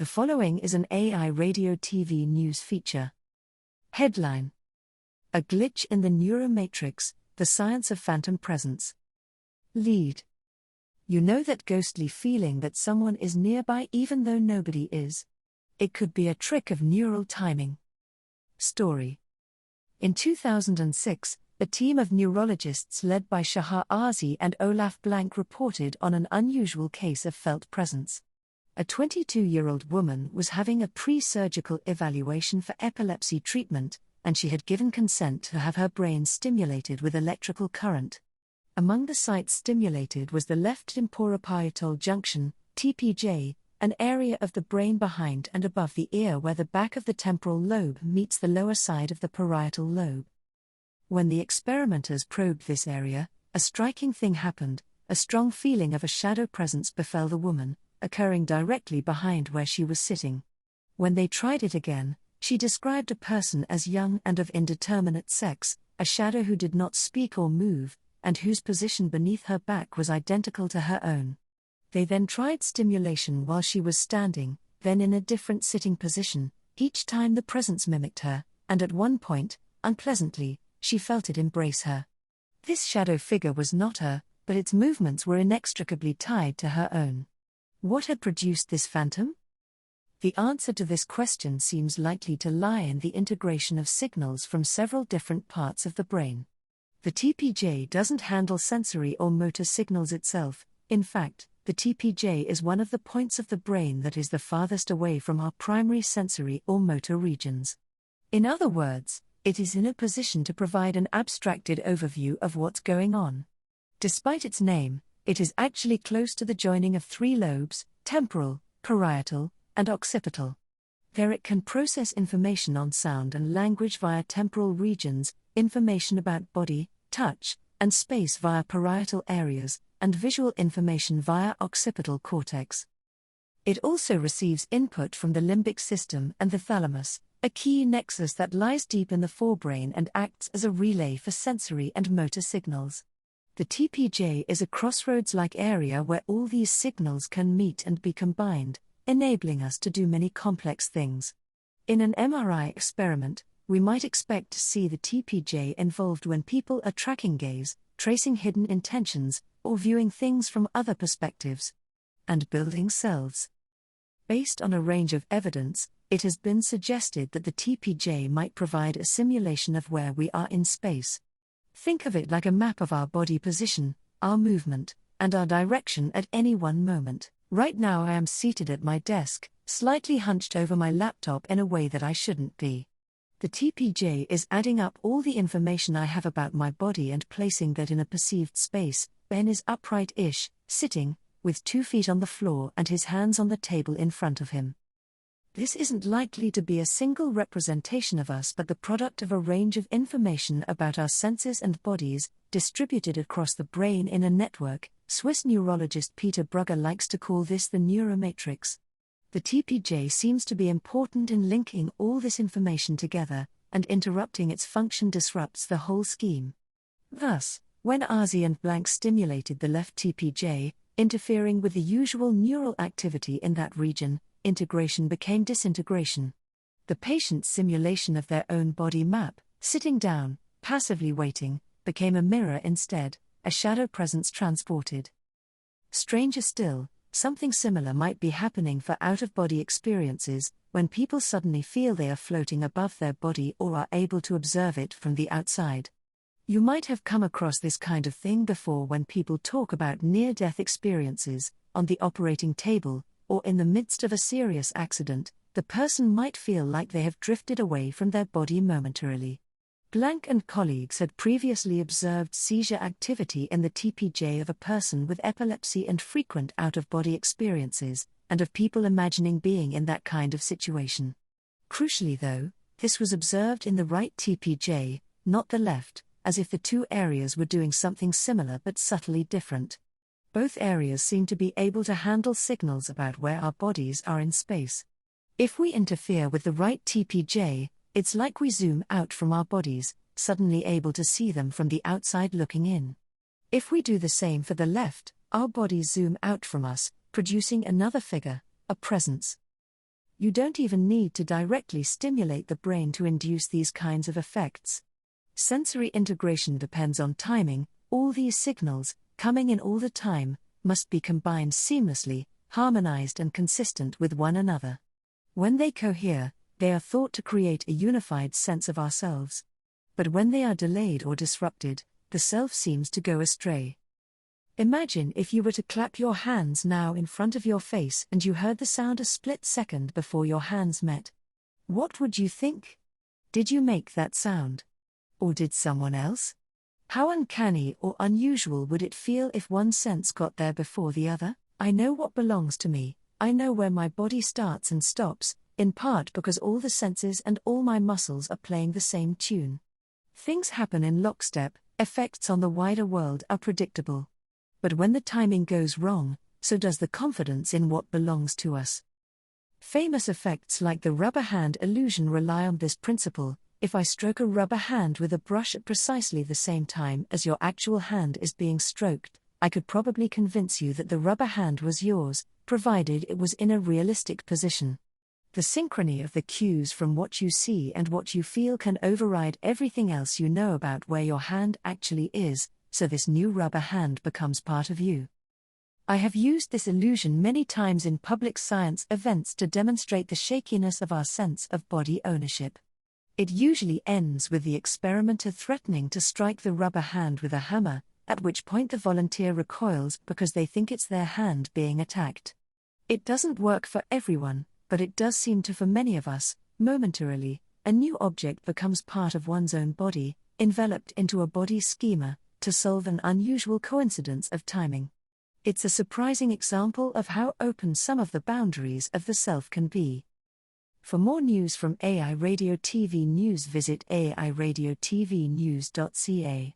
The following is an AI radio TV news feature. Headline: A glitch in the neuromatrix, the science of phantom presence. Lead: You know that ghostly feeling that someone is nearby even though nobody is? It could be a trick of neural timing. Story: In 2006, a team of neurologists led by Shahar Arzi and Olaf Blank reported on an unusual case of felt presence. A 22-year-old woman was having a pre-surgical evaluation for epilepsy treatment, and she had given consent to have her brain stimulated with electrical current. Among the sites stimulated was the left temporoparietal junction, TPJ, an area of the brain behind and above the ear where the back of the temporal lobe meets the lower side of the parietal lobe. When the experimenters probed this area, a striking thing happened. A strong feeling of a shadow presence befell the woman, occurring directly behind where she was sitting. When they tried it again, she described a person as young and of indeterminate sex, a shadow who did not speak or move, and whose position beneath her back was identical to her own. They then tried stimulation while she was standing, then in a different sitting position. Each time the presence mimicked her, and at one point, unpleasantly, she felt it embrace her. This shadow figure was not her, but its movements were inextricably tied to her own. What had produced this phantom? The answer to this question seems likely to lie in the integration of signals from several different parts of the brain. The TPJ doesn't handle sensory or motor signals itself. In fact, the TPJ is one of the points of the brain that is the farthest away from our primary sensory or motor regions. In other words, it is in a position to provide an abstracted overview of what's going on. Despite its name, it is actually close to the joining of three lobes: temporal, parietal, and occipital. There it can process information on sound and language via temporal regions, information about body, touch, and space via parietal areas, and visual information via occipital cortex. It also receives input from the limbic system and the thalamus, a key nexus that lies deep in the forebrain and acts as a relay for sensory and motor signals. The TPJ is a crossroads-like area where all these signals can meet and be combined, enabling us to do many complex things. In an MRI experiment, we might expect to see the TPJ involved when people are tracking gaze, tracing hidden intentions, or viewing things from other perspectives. And building cells. Based on a range of evidence, it has been suggested that the TPJ might provide a simulation of where we are in space. Think of it like a map of our body position, our movement, and our direction at any one moment. Right now I am seated at my desk, slightly hunched over my laptop in a way that I shouldn't be. The TPJ is adding up all the information I have about my body and placing that in a perceived space. Ben is upright-ish, sitting, with 2 feet on the floor and his hands on the table in front of him. This isn't likely to be a single representation of us but the product of a range of information about our senses and bodies, distributed across the brain in a network. Swiss neurologist Peter Brugger likes to call this the neuromatrix. The TPJ seems to be important in linking all this information together, and interrupting its function disrupts the whole scheme. Thus, when Arzi and Blank stimulated the left TPJ, interfering with the usual neural activity in that region, integration became disintegration. The patient's simulation of their own body map, sitting down, passively waiting, became a mirror instead, a shadow presence transported. Stranger still, something similar might be happening for out-of-body experiences, when people suddenly feel they are floating above their body or are able to observe it from the outside. You might have come across this kind of thing before when people talk about near-death experiences, on the operating table, or in the midst of a serious accident. The person might feel like they have drifted away from their body momentarily. Blank and colleagues had previously observed seizure activity in the TPJ of a person with epilepsy and frequent out-of-body experiences, and of people imagining being in that kind of situation. Crucially though, this was observed in the right TPJ, not the left, as if the two areas were doing something similar but subtly different. Both areas seem to be able to handle signals about where our bodies are in space. If we interfere with the right TPJ, it's like we zoom out from our bodies, suddenly able to see them from the outside looking in. If we do the same for the left, our bodies zoom out from us, producing another figure, a presence. You don't even need to directly stimulate the brain to induce these kinds of effects. Sensory integration depends on timing. All these signals, coming in all the time, must be combined seamlessly, harmonized and consistent with one another. When they cohere, they are thought to create a unified sense of ourselves. But when they are delayed or disrupted, the self seems to go astray. Imagine if you were to clap your hands now in front of your face and you heard the sound a split second before your hands met. What would you think? Did you make that sound? Or did someone else? How uncanny or unusual would it feel if one sense got there before the other? I know what belongs to me, I know where my body starts and stops, in part because all the senses and all my muscles are playing the same tune. Things happen in lockstep, effects on the wider world are predictable. But when the timing goes wrong, so does the confidence in what belongs to us. Famous effects like the rubber hand illusion rely on this principle. If I stroke a rubber hand with a brush at precisely the same time as your actual hand is being stroked, I could probably convince you that the rubber hand was yours, provided it was in a realistic position. The synchrony of the cues from what you see and what you feel can override everything else you know about where your hand actually is, so this new rubber hand becomes part of you. I have used this illusion many times in public science events to demonstrate the shakiness of our sense of body ownership. It usually ends with the experimenter threatening to strike the rubber hand with a hammer, at which point the volunteer recoils because they think it's their hand being attacked. It doesn't work for everyone, but it does seem to for many of us. Momentarily, a new object becomes part of one's own body, enveloped into a body schema, to solve an unusual coincidence of timing. It's a surprising example of how open some of the boundaries of the self can be. For more news from AI Radio TV News, visit airadiotvnews.ca.